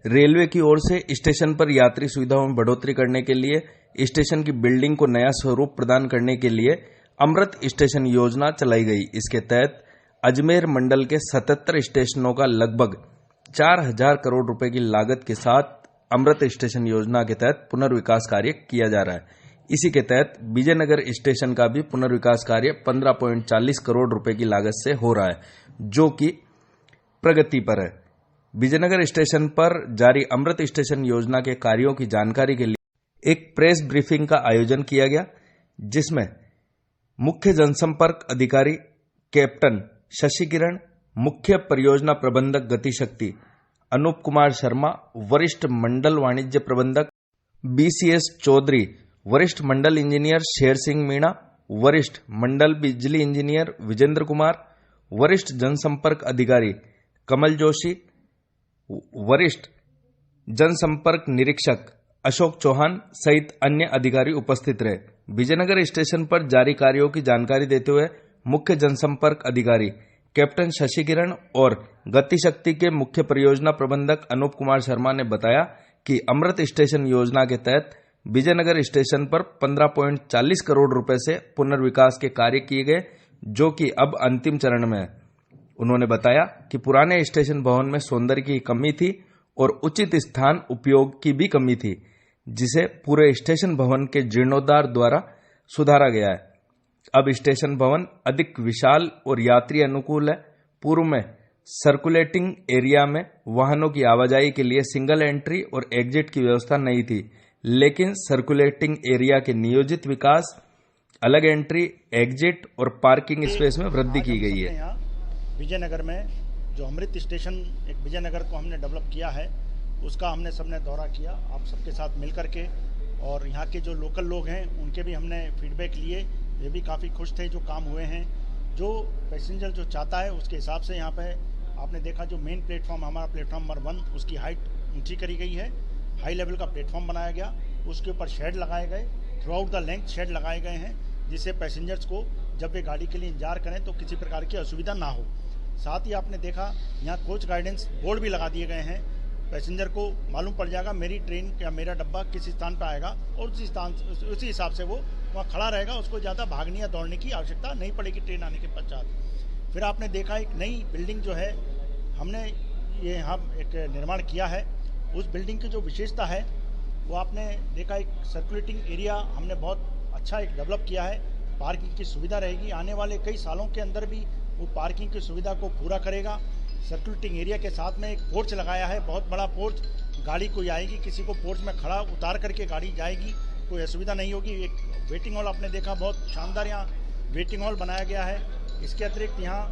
Railway की ओर से station पर यात्री सुविधाओं में बढ़ोतरी करने के लिए स्टेशन की बिल्डिंग को नया स्वरूप प्रदान करने के लिए अमृत स्टेशन योजना चलाई गई। इसके तहत अजमेर मंडल के 77 स्टेशनों का लगभग 4000 करोड़ रुपए की लागत के साथ अमृत स्टेशन योजना के तहत पुनर्विकास कार्य किया जा रहा है। इसी के तहत विजयनगर स्टेशन का भी पुनर्विकास कार्य 15.40 करोड़ रुपए की लागत से हो रहा है, जो कि प्रगति पर है। विजयनगर स्टेशन पर जारी अमृत स्टेशन योजना के कार्यों की जानकारी के लिए एक प्रेस ब्रीफिंग का आयोजन किया गया, जिसमें मुख्य जनसंपर्क अधिकारी कैप्टन शशि किरण, मुख्य परियोजना प्रबंधक गतिशक्ति अनूप कुमार शर्मा, वरिष्ठ मंडल वाणिज्य प्रबंधक BCS चौधरी, वरिष्ठ मंडल इंजीनियर शेर सिंह मीणा, वरिष्ठ मंडल बिजली इंजीनियर विजेंद्र कुमार, वरिष्ठ जनसंपर्क अधिकारी कमल जोशी, वरिष्ठ जनसंपर्क निरीक्षक अशोक चौहान सहित अन्य अधिकारी उपस्थित रहे। विजयनगर स्टेशन पर जारी कार्यों की जानकारी देते हुए मुख्य जनसंपर्क अधिकारी कैप्टन शशि किरण और गतिशक्ति के मुख्य परियोजना प्रबंधक अनूप कुमार शर्मा ने बताया कि अमृत स्टेशन योजना के तहत विजयनगर स्टेशन पर 15.40 करोड़ रुपए से पुनर्विकास के कार्य किए गए, जो कि अब अंतिम चरण में है। उन्होंने बताया कि पुराने स्टेशन भवन में सौंदर्य की कमी थी और उचित स्थान उपयोग की भी कमी थी, जिसे पूरे स्टेशन भवन के जीर्णोद्धार द्वारा सुधारा गया है। अब स्टेशन भवन अधिक विशाल और यात्री अनुकूल है। पूर्व में सर्कुलेटिंग एरिया में वाहनों की आवाजाही के लिए सिंगल एंट्री और एग्जिट की व्यवस्था नहीं थी, लेकिन सर्कुलेटिंग एरिया के नियोजित विकास, अलग एंट्री, एग्जिट और पार्किंग स्पेस में वृद्धि की गई है। विजयनगर में जो अमृत स्टेशन एक विजयनगर को हमने डेवलप किया है, उसका हमने सबने दौरा किया आप सबके साथ मिल करके, और यहाँ के जो लोकल लोग हैं उनके भी हमने फीडबैक लिए। ये भी काफ़ी खुश थे जो काम हुए हैं। जो पैसेंजर जो चाहता है उसके हिसाब से यहाँ पे आपने देखा जो मेन प्लेटफॉर्म हमारा प्लेटफॉर्म नंबर 1 उसकी हाइट ऊंची करी गई है, हाई लेवल का प्लेटफॉर्म बनाया गया, उसके ऊपर शेड लगाए गए, throughout the length shade लगाए गए हैं, जिससे पैसेंजर्स को जब वे गाड़ी के लिए इंतजार करें तो किसी प्रकार की असुविधा ना हो। साथ ही आपने देखा यहाँ कोच गाइडेंस बोर्ड भी लगा दिए गए हैं। पैसेंजर को मालूम पड़ जाएगा मेरी ट्रेन या मेरा डब्बा किस स्थान पर आएगा और उसी हिसाब से वो वहाँ खड़ा रहेगा। उसको ज़्यादा भागने या दौड़ने की आवश्यकता नहीं पड़ेगी ट्रेन आने के पश्चात। फिर आपने देखा एक नई बिल्डिंग जो है हमने ये यहाँ एक निर्माण किया है। उस बिल्डिंग की जो विशेषता है वो आपने देखा, एक सर्कुलेटिंग एरिया हमने बहुत अच्छा एक डेवलप किया है। पार्किंग की सुविधा रहेगी, आने वाले कई सालों के अंदर भी वो पार्किंग की सुविधा को पूरा करेगा। सर्कुलेटिंग एरिया के साथ में एक पोर्च लगाया है, बहुत बड़ा पोर्च, गाड़ी कोई आएगी किसी को पोर्च में खड़ा उतार करके गाड़ी जाएगी, कोई असुविधा नहीं होगी। एक वेटिंग हॉल आपने देखा, बहुत शानदार यहाँ वेटिंग हॉल बनाया गया है। इसके अतिरिक्त यहाँ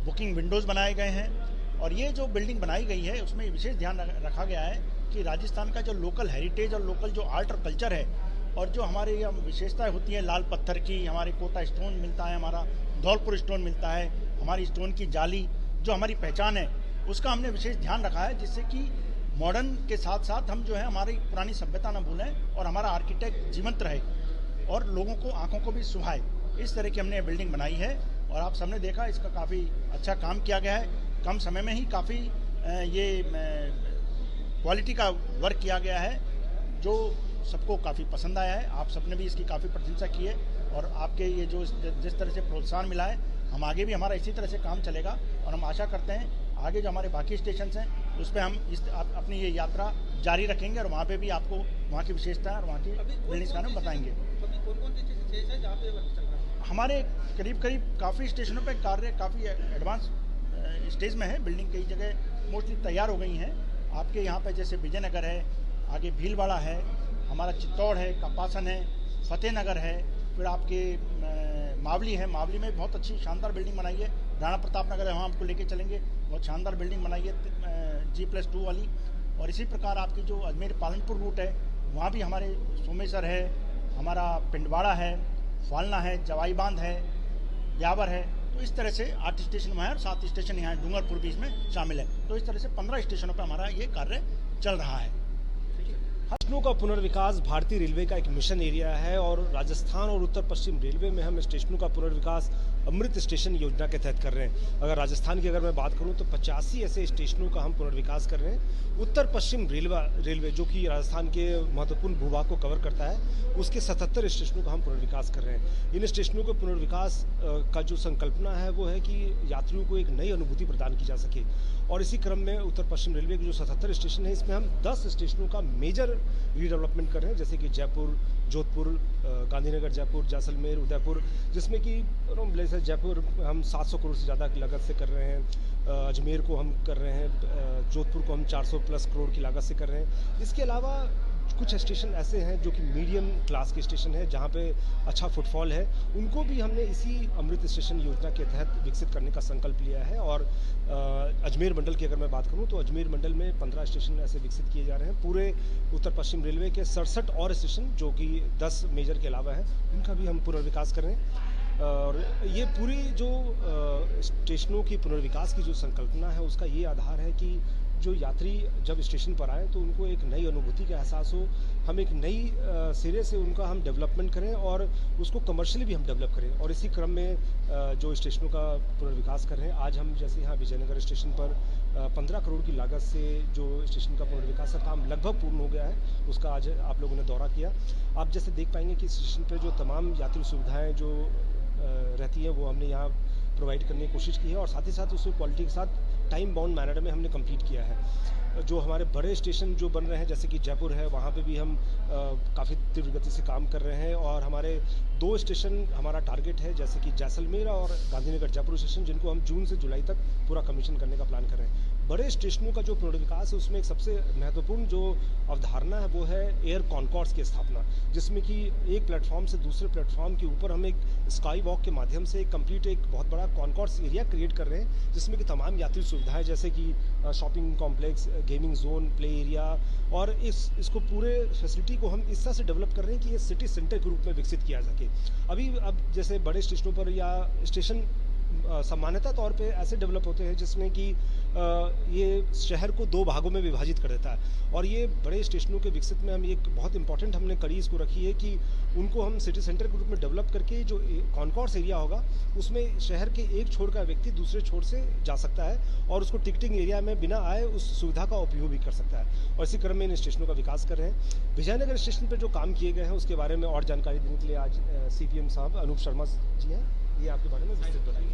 बुकिंग विंडोज़ बनाए गए हैं। और ये जो बिल्डिंग बनाई गई है उसमें विशेष ध्यान रखा गया है कि राजस्थान का जो लोकल हेरिटेज और लोकल जो आर्ट और कल्चर है और जो हमारे यहाँ विशेषताएँ होती हैं, लाल पत्थर की, हमारे कोटा स्टोन मिलता है, हमारा धौलपुर स्टोन मिलता है, हमारी स्टोन की जाली जो हमारी पहचान है, उसका हमने विशेष ध्यान रखा है, जिससे कि मॉडर्न के साथ साथ हम जो है हमारी पुरानी सभ्यता न भूलें और हमारा आर्किटेक्ट जीवंत रहे और लोगों को आंखों को भी सुहाए। इस तरह की हमने बिल्डिंग बनाई है और आप सबने देखा इसका काफ़ी अच्छा काम किया गया है। कम समय में ही काफ़ी ये क्वालिटी का वर्क किया गया है, जो सबको काफ़ी पसंद आया है। आप सबने भी इसकी काफ़ी प्रशंसा की है और आपके ये जो जिस तरह से प्रोत्साहन मिला है, हम आगे भी हमारा इसी तरह से काम चलेगा और हम आशा करते हैं आगे जो हमारे बाकी स्टेशन हैं उस पर हम अपनी ये यात्रा जारी रखेंगे और वहाँ पे भी आपको वहाँ की विशेषता और वहाँ की बिल्डिंग्स का नाम बताएंगे। हमारे करीब काफ़ी स्टेशनों पे कार्य काफ़ी एडवांस स्टेज में है। बिल्डिंग कई जगह मोस्टली तैयार हो गई हैं। आपके यहाँ पे जैसे विजयनगर है, आगे भीलवाड़ा है, हमारा चित्तौड़ है, कपासन है, फतेहनगर है, फिर आपके मावली है। मावली में बहुत अच्छी शानदार बिल्डिंग बनाई है। राणा प्रताप नगर है, वहाँ आपको लेके चलेंगे, बहुत शानदार बिल्डिंग बनाई है G+2 वाली। और इसी प्रकार आपकी जो अजमेर पालनपुर रूट है वहाँ भी हमारे सोमेश्वर है, हमारा पिंडवाड़ा है, फालना है, जवाई बांध है, ब्यावर है। तो इस तरह से 8 स्टेशन वहाँ है और 7 स्टेशन यहाँ डूंगरपुर भी इसमें शामिल है। तो इस तरह से 15 स्टेशनों पर हमारा ये कार्य चल रहा है। स्टेशनों का पुनर्विकास भारतीय रेलवे का एक मिशन एरिया है और राजस्थान और उत्तर पश्चिम रेलवे में हम स्टेशनों का पुनर्विकास अमृत स्टेशन योजना के तहत कर रहे हैं। अगर राजस्थान की मैं बात करूं तो 85 ऐसे स्टेशनों का हम पुनर्विकास कर रहे हैं। उत्तर पश्चिम रेलवे जो कि राजस्थान के महत्वपूर्ण भूभाग को कवर करता है, उसके 77 स्टेशनों का हम पुनर्विकास कर रहे हैं। इन स्टेशनों के पुनर्विकास का जो संकल्पना है वो है कि यात्रियों को एक नई अनुभूति प्रदान की जा सके, और इसी क्रम में उत्तर पश्चिम रेलवे के जो 77 स्टेशन है, इसमें हम 10 स्टेशनों का मेजर रीडेवलपमेंट कर रहे हैं, जैसे कि जयपुर, जोधपुर, गांधीनगर, जयपुर, जैसलमेर, उदयपुर, जिसमें कि जयपुर हम 700 करोड़ से ज़्यादा की लागत से कर रहे हैं, अजमेर को हम कर रहे हैं, जोधपुर को हम 400+ करोड़ की लागत से कर रहे हैं। इसके अलावा कुछ स्टेशन ऐसे हैं जो कि मीडियम क्लास के स्टेशन है, जहां पे अच्छा फुटफॉल है, उनको भी हमने इसी अमृत स्टेशन योजना के तहत विकसित करने का संकल्प लिया है। और अजमेर मंडल की अगर मैं बात करूं तो अजमेर मंडल में 15 स्टेशन ऐसे विकसित किए जा रहे हैं। पूरे उत्तर पश्चिम रेलवे के 67 और स्टेशन जो कि 10 मेजर के अलावा है, उनका भी हम पुनर्विकास कर रहे हैं। और ये पूरी जो स्टेशनों की पुनर्विकास की जो संकल्पना है, उसका ये आधार है कि जो यात्री जब स्टेशन पर आए तो उनको एक नई अनुभूति का एहसास हो, हम एक नई सिरे से उनका हम डेवलपमेंट करें और उसको कमर्शियली भी हम डेवलप करें। और इसी क्रम में जो स्टेशनों का पुनर्विकास कर रहे हैं, आज हम जैसे यहाँ विजयनगर स्टेशन पर 15 करोड़ की लागत से जो स्टेशन का पुनर्विकास का काम लगभग पूर्ण हो गया है, उसका आज आप लोगों ने दौरा किया। आप जैसे देख पाएंगे कि स्टेशन पर जो तमाम यात्री सुविधाएँ जो रहती है वो हमने यहाँ प्रोवाइड करने की कोशिश की है, और साथ ही साथ उसको क्वालिटी के साथ टाइम बाउंड मैनर में हमने कंप्लीट किया है। जो हमारे बड़े स्टेशन जो बन रहे हैं, जैसे कि जयपुर है, वहाँ पे भी हम काफ़ी तीव्र गति से काम कर रहे हैं, और हमारे 2 स्टेशन हमारा टारगेट है, जैसे कि जैसलमेर और गांधीनगर जयपुर स्टेशन, जिनको हम जून से जुलाई तक पूरा कमीशन करने का प्लान कर रहे हैं। बड़े स्टेशनों का जो पुनर्विकास है, उसमें एक सबसे महत्वपूर्ण जो अवधारणा है वो है एयर कॉन्कॉर्ड्स की स्थापना, जिसमें कि एक प्लेटफॉर्म से दूसरे प्लेटफॉर्म के ऊपर हम एक स्काई वॉक के माध्यम से एक बहुत बड़ा कॉन्कॉर्ड्स एरिया क्रिएट कर रहे हैं, जिसमें कि तमाम यात्री सुविधाएं जैसे कि shopping complex, gaming zone, play area, और इसको पूरे फैसिलिटी को हम इस तरह से डेवलप कर रहे हैं कि ये सिटी सेंटर के रूप में विकसित किया जा सके। अब जैसे बड़े स्टेशनों पर या स्टेशन सामान्यतः तौर पे ऐसे डेवलप होते हैं जिसमें कि ये शहर को 2 भागों में विभाजित कर देता है, और ये बड़े स्टेशनों के विकसित में हम एक बहुत इंपॉर्टेंट हमने कड़ी इसको रखी है कि उनको हम सिटी सेंटर के रूप में डेवलप करके जो कॉन्कॉर्ड्स एरिया होगा, उसमें शहर के एक छोर का व्यक्ति दूसरे छोर से जा सकता है और उसको टिकटिंग एरिया में बिना आए उस सुविधा का उपयोग भी कर सकता है। और इसी क्रम में इन स्टेशनों का विकास कर रहे हैं। विजयनगर स्टेशन पर जो काम किए गए हैं उसके बारे में और जानकारी देने के लिए आज CPM साहब अनूप शर्मा जी हैं, ये आपके बारे में विस्तृत बताएंगे।